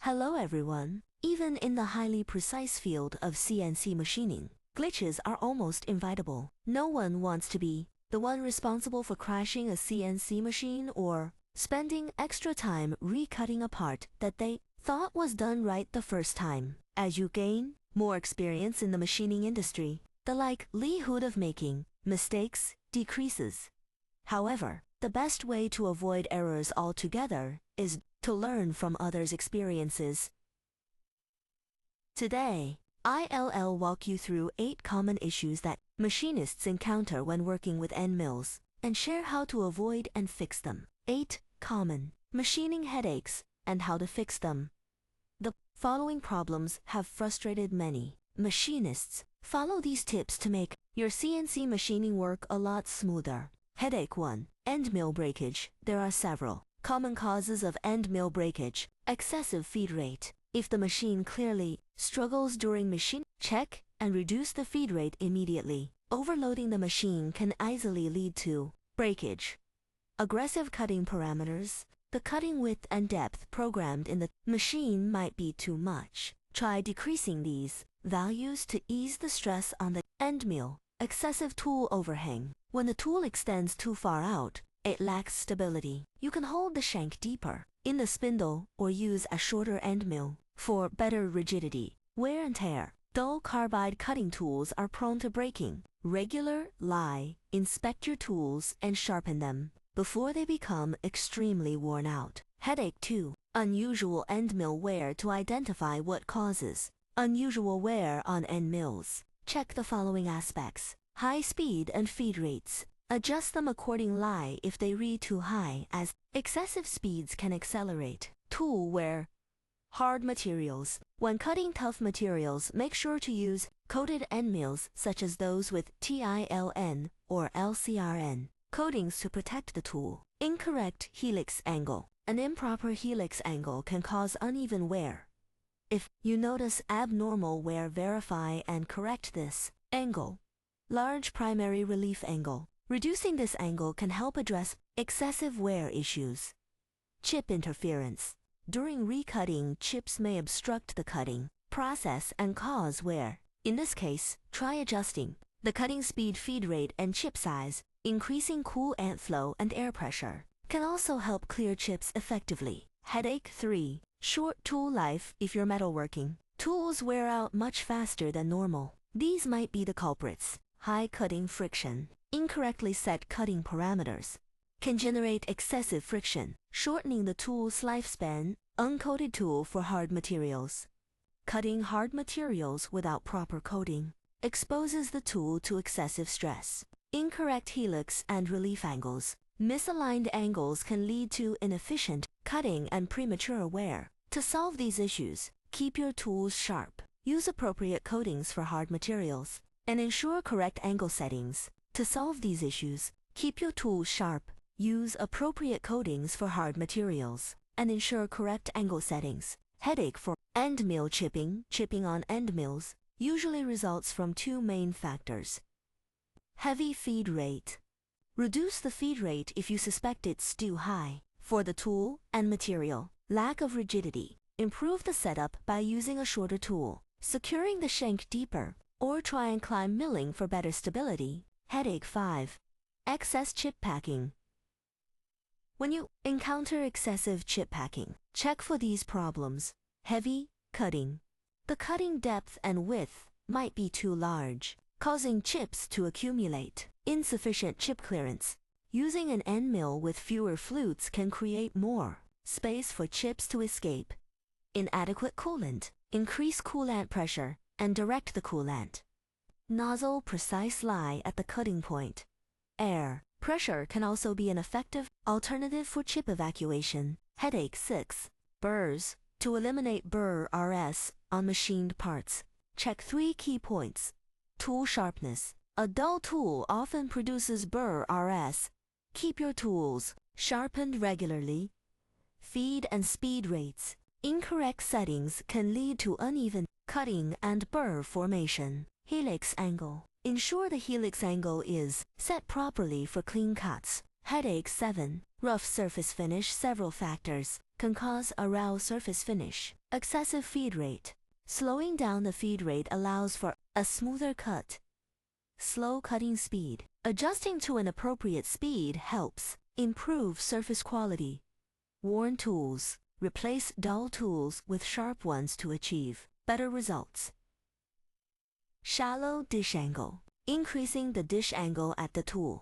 Hello everyone. Even in the highly precise field of CNC machining, glitches are almost inevitable. No one wants to be the one responsible for crashing a CNC machine or spending extra time recutting a part that they thought was done right the first time. As you gain more experience in the machining industry, the likelihood of making mistakes decreases. However, the best way to avoid errors altogether is to learn from others' experiences. Today, I'll walk you through 8 common issues that machinists encounter when working with end mills, and share how to avoid and fix them. 8 common machining headaches and how to fix them. The following problems have frustrated many machinists. Follow these tips to make your CNC machining work a lot smoother. Headache 1. End mill breakage. There are several common causes of end mill breakage. Excessive feed rate. If the machine clearly struggles during machine, check and reduce the feed rate immediately. Overloading the machine can easily lead to breakage. Aggressive cutting parameters. The cutting width and depth programmed in the machine might be too much. Try decreasing these values to ease the stress on the end mill. Excessive tool overhang. When the tool extends too far out, it lacks stability. You can hold the shank deeper in the spindle or use a shorter end mill for better rigidity. Wear and tear. Dull carbide cutting tools are prone to breaking. Inspect your tools and sharpen them before they become extremely worn out. Headache 2. Unusual end mill wear. To identify what causes unusual wear on end mills, check the following aspects. High speed and feed rates. Adjust them accordingly if they read too high, as excessive speeds can accelerate. Tool wear. Hard materials. When cutting tough materials, make sure to use coated end mills such as those with TILN or LCRN coatings to protect the tool. Incorrect helix angle. An improper helix angle can cause uneven wear. If you notice abnormal wear, verify and correct this angle. Large primary relief angle. Reducing this angle can help address excessive wear issues. Chip interference. During recutting, chips may obstruct the cutting process and cause wear. In this case, try adjusting the cutting speed, feed rate, and chip size. Increasing coolant flow and air pressure can also help clear chips effectively. Headache 3. Short tool life. If you're metalworking, tools wear out much faster than normal. These might be the culprits. High cutting friction. Incorrectly set cutting parameters can generate excessive friction, shortening the tool's lifespan. Uncoated tool for hard materials. Cutting hard materials without proper coating exposes the tool to excessive stress. Incorrect helix and relief angles. Misaligned angles can lead to inefficient cutting and premature wear. To solve these issues, keep your tools sharp. Use appropriate coatings for hard materials and ensure correct angle settings. To solve these issues, keep your tools sharp. Use appropriate coatings for hard materials and ensure correct angle settings. Headache 4. End mill chipping. Chipping on end mills usually results from 2 main factors. Heavy feed rate. Reduce the feed rate if you suspect it's too high for the tool and material. Lack of rigidity. Improve the setup by using a shorter tool, securing the shank deeper, or try and climb milling for better stability. Headache 5. Excess chip packing. When you encounter excessive chip packing, check for these problems. Heavy cutting. The cutting depth and width might be too large, causing chips to accumulate. Insufficient chip clearance. Using an end mill with fewer flutes can create more space for chips to escape. Inadequate coolant. Increase coolant pressure and direct the coolant. Nozzle precise lie at the cutting point. Air pressure can also be an effective alternative for chip evacuation. Headache 6. Burrs. To eliminate Burrs on machined parts, check 3 key points. Tool sharpness. A dull tool often produces Burrs. Keep your tools sharpened regularly. Feed and speed rates. Incorrect settings can lead to uneven cutting and burr formation. Helix angle. Ensure the helix angle is set properly for clean cuts. Headache 7. Rough surface finish. Several factors can cause a raw surface finish. Excessive feed rate. Slowing down the feed rate allows for a smoother cut. Slow cutting speed. Adjusting to an appropriate speed helps improve surface quality. Worn tools. Replace dull tools with sharp ones to achieve better results. Shallow dish angle. Increasing the dish angle at the tool's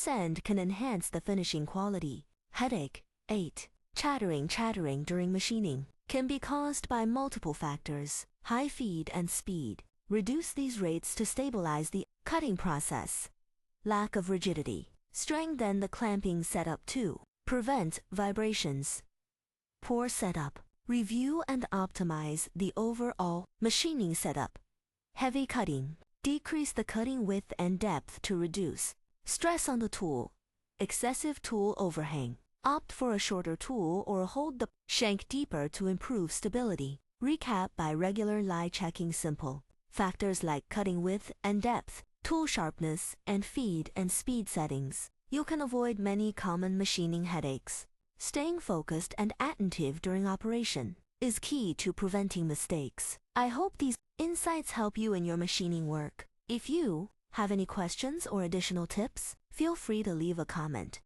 end can enhance the finishing quality. Headache. 8. Chattering during machining can be caused by multiple factors. High feed and speed. Reduce these rates to stabilize the cutting process. Lack of rigidity. Strengthen the clamping setup to prevent vibrations. Poor setup. Review and optimize the overall machining setup. Heavy cutting. Decrease the cutting width and depth to reduce stress on the tool. Excessive tool overhang. Opt for a shorter tool or hold the shank deeper to improve stability. Recap by regular lie checking simple. Factors like cutting width and depth, tool sharpness, and feed and speed settings. You can avoid many common machining headaches. Staying focused and attentive during operation is key to preventing mistakes. I hope these insights help you in your machining work. If you have any questions or additional tips, feel free to leave a comment.